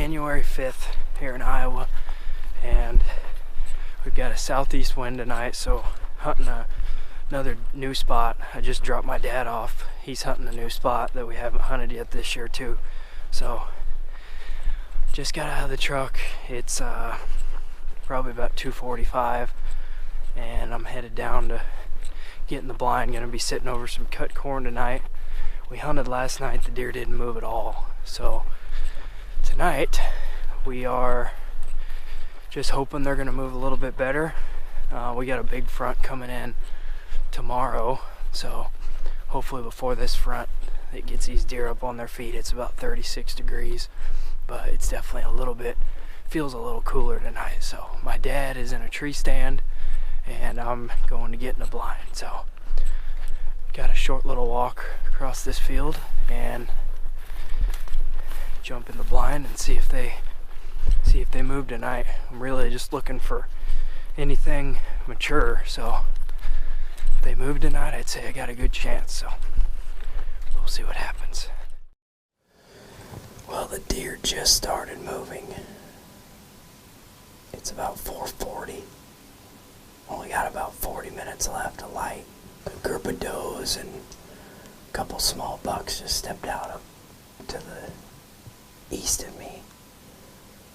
January 5th here in Iowa, and we've got a southeast wind tonight, so hunting another new spot. I just dropped my dad off. He's hunting a new spot that we haven't hunted yet this year too. So just got out of the truck. It's probably about 2:45, and I'm headed down to get in the blind. Gonna be sitting over some cut corn tonight. We hunted last night, the deer didn't move at all. So tonight we are just hoping they're gonna move a little bit better. We got a big front coming in tomorrow, so hopefully before this front it gets these deer up on their feet. It's about 36 degrees, but it's definitely feels a little cooler tonight. So my dad is in a tree stand and I'm going to get in the blind. So got a short little walk across this field and jump in the blind and see if they move tonight. I'm really just looking for anything mature, so if they move tonight, I'd say I got a good chance. So we'll see what happens. Well, the deer just started moving. It's about 4:40. Only got about 40 minutes left of light. A group of does and a couple small bucks just stepped out up to the east of me.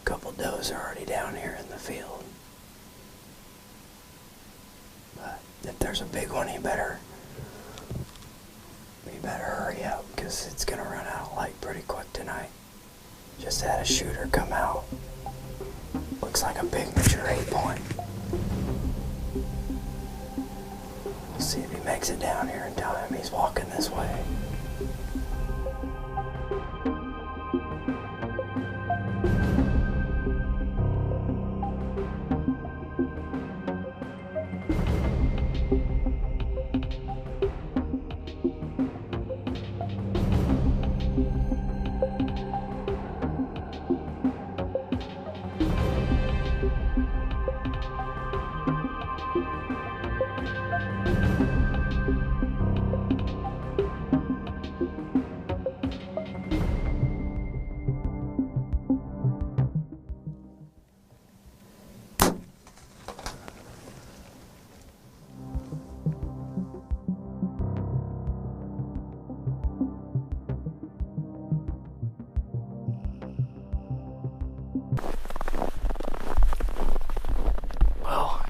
A couple does are already down here in the field. But if there's a big one, you better hurry up, because it's gonna run out of light pretty quick tonight. Just had a shooter come out. Looks like a big mature 8-point. We'll see if he makes it down here in time. He's walking this way.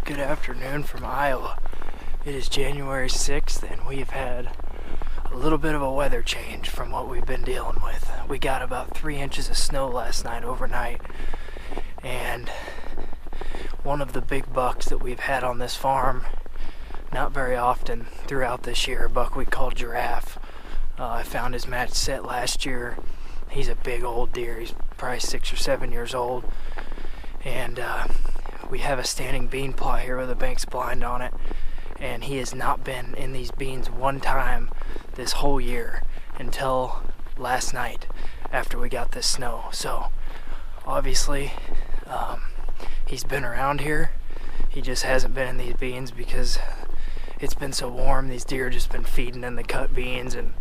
Good afternoon from Iowa. It is January 6th and we've had a little bit of a weather change from what we've been dealing with. We got about 3 inches of snow last night overnight, and one of the big bucks that we've had on this farm, not very often throughout this year, a buck we call Giraffe. I found his match set last year. He's a big old deer. He's probably 6 or 7 years old, and we have a standing bean plot here with a Banks blind on it, and he has not been in these beans one time this whole year until last night after we got this snow. So obviously he's been around here. He just hasn't been in these beans because it's been so warm. These deer have just been feeding in the cut beans, and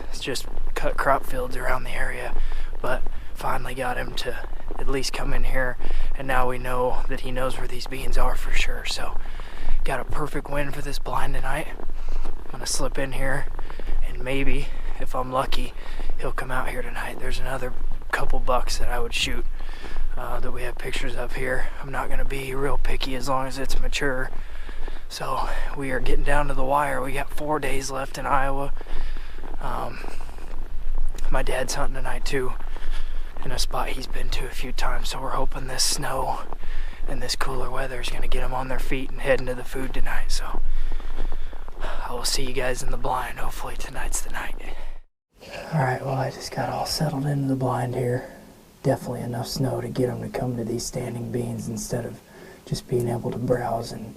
it's just cut crop fields around the area. But finally got him to at least come in here, and now we know that he knows where these beans are for sure. So got a perfect win for this blind tonight. I'm gonna slip in here and maybe, if I'm lucky, he'll come out here tonight. There's another couple bucks that I would shoot that we have pictures of here. I'm not gonna be real picky as long as it's mature. So we are getting down to the wire. We got 4 days left in Iowa. My dad's hunting tonight too, in a spot he's been to a few times, so we're hoping this snow and this cooler weather is going to get them on their feet and head into the food tonight. So I will see you guys in the blind. Hopefully tonight's the night. Alright, well, I just got all settled into the blind here. Definitely enough snow to get them to come to these standing beans instead of just being able to browse and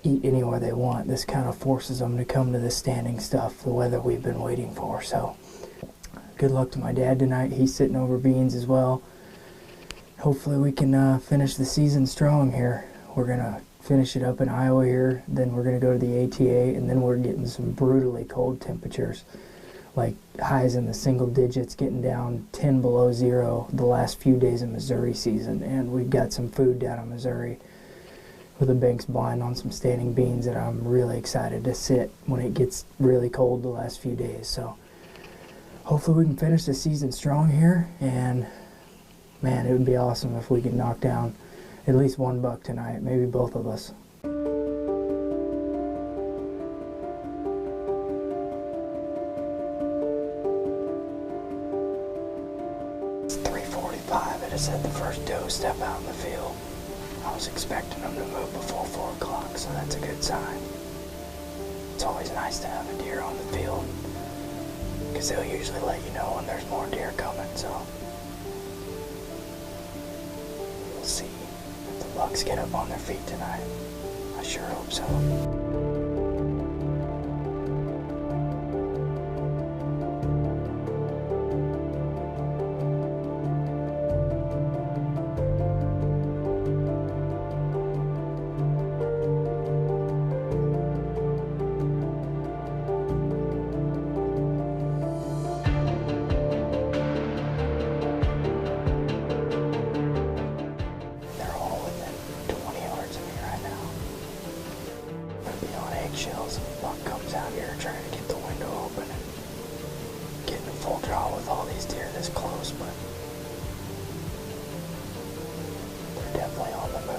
eat anywhere they want. This kind of forces them to come to the standing stuff, the weather we've been waiting for. So good luck to my dad tonight. He's sitting over beans as well. Hopefully we can finish the season strong here. We're going to finish it up in Iowa here, then we're going to go to the ATA, and then we're getting some brutally cold temperatures. like highs in the single digits, getting down 10 below zero the last few days of Missouri season. And we've got some food down in Missouri with a Banks blind on some standing beans that I'm really excited to sit when it gets really cold the last few days. So hopefully we can finish the season strong here, and man, it would be awesome if we could knock down at least one buck tonight, maybe both of us. It's 3:45. It has had the first doe step out in the field. I was expecting them to move before 4 o'clock, so that's a good sign. It's always nice to have a deer on the field, because they'll usually let you know when there's more deer coming, so we'll see if the bucks get up on their feet tonight. I sure hope so. Shells. Buck comes out here trying to get the window open and getting a full draw with all these deer this close, but they're definitely on the move.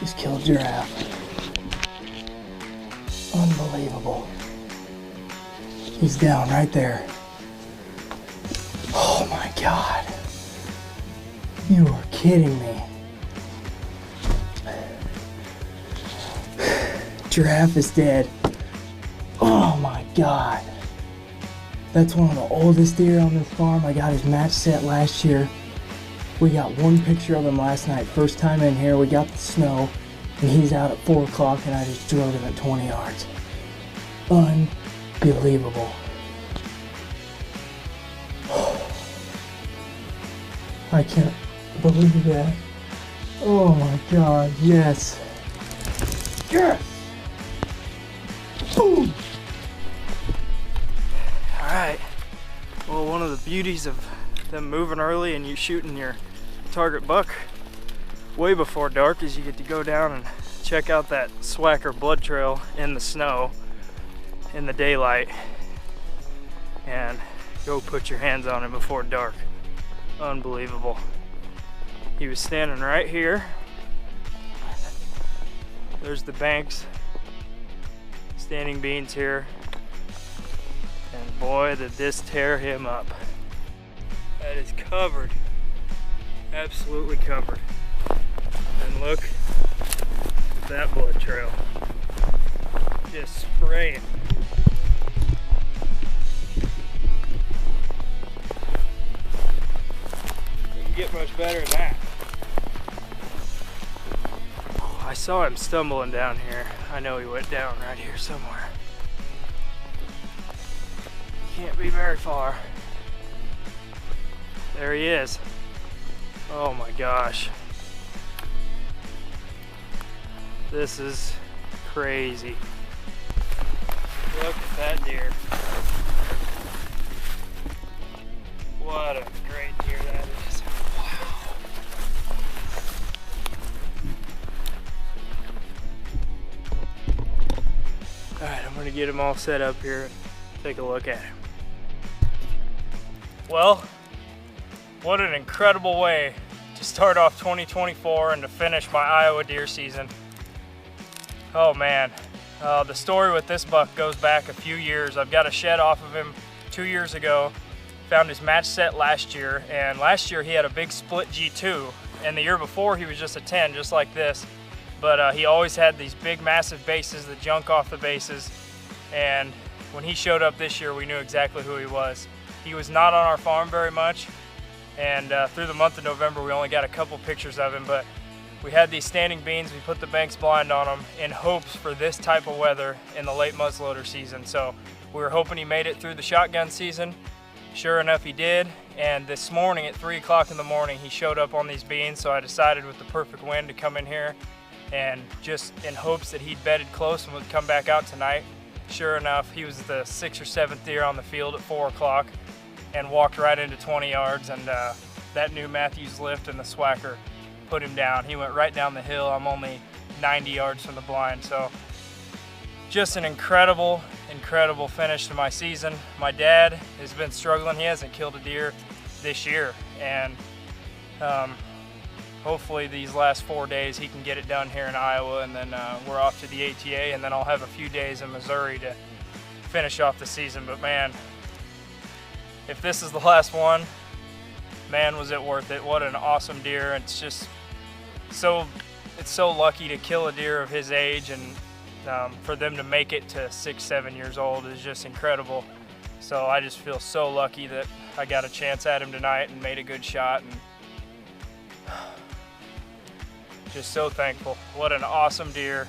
Just killed Giraffe. Unbelievable. He's down right there. Oh my God. You are kidding me. Giraffe is dead. Oh my God. That's one of the oldest deer on this farm. I got his match set last year. We got one picture of him last night. First time in here, we got the snow. and he's out at 4 o'clock and I just drilled him at 20 yards. Unbelievable. I can't believe that. Oh my God, yes. Yes! Boom! Alright. Well, one of the beauties of them moving early and you shooting your target buck way before dark is you get to go down and check out that Swacker blood trail in the snow in the daylight and go put your hands on him before dark. Unbelievable. He was standing right here. There's the banks, standing beans here, and boy did this tear him up. That is covered, absolutely covered. And look at that blood trail, just spraying. Doesn't get much better than that. I saw him stumbling down here. I know he went down right here somewhere. Can't be very far. There he is. Oh my gosh. This is crazy. Look at that deer. What a great deer that is. Wow. Alright, I'm gonna get him all set up here and take a look at him. Well, what an incredible way to start off 2024 and to finish my Iowa deer season. Oh man, the story with this buck goes back a few years. I've got a shed off of him 2 years ago. Found his match set last year, and last year he had a big split G2, and the year before he was just a 10, just like this. But he always had these big massive bases, the junk off the bases, and when he showed up this year we knew exactly who he was. He was not on our farm very much, and through the month of November we only got a couple pictures of him, but we had these standing beans, we put the banks blind on them in hopes for this type of weather in the late muzzleloader season. So we were hoping he made it through the shotgun season. Sure enough he did, and this morning at 3 o'clock in the morning he showed up on these beans, so I decided with the perfect wind to come in here and just in hopes that he'd bedded close and would come back out tonight. Sure enough, he was the 6th or 7th deer on the field at 4 o'clock and walked right into 20 yards, and that new Matthews lift and the Swacker put him down. He went right down the hill. I'm only 90 yards from the blind, so just an incredible finish to my season. My dad has been struggling. He hasn't killed a deer this year, and hopefully these last 4 days he can get it done here in Iowa, and then we're off to the ATA, and then I'll have a few days in Missouri to finish off the season. But man, if this is the last one, man, was it worth it. What an awesome deer. It's just it's so lucky to kill a deer of his age, and for them to make it to 6-7 years old is just incredible. So I just feel so lucky that I got a chance at him tonight and made a good shot, and just so thankful. What an awesome deer.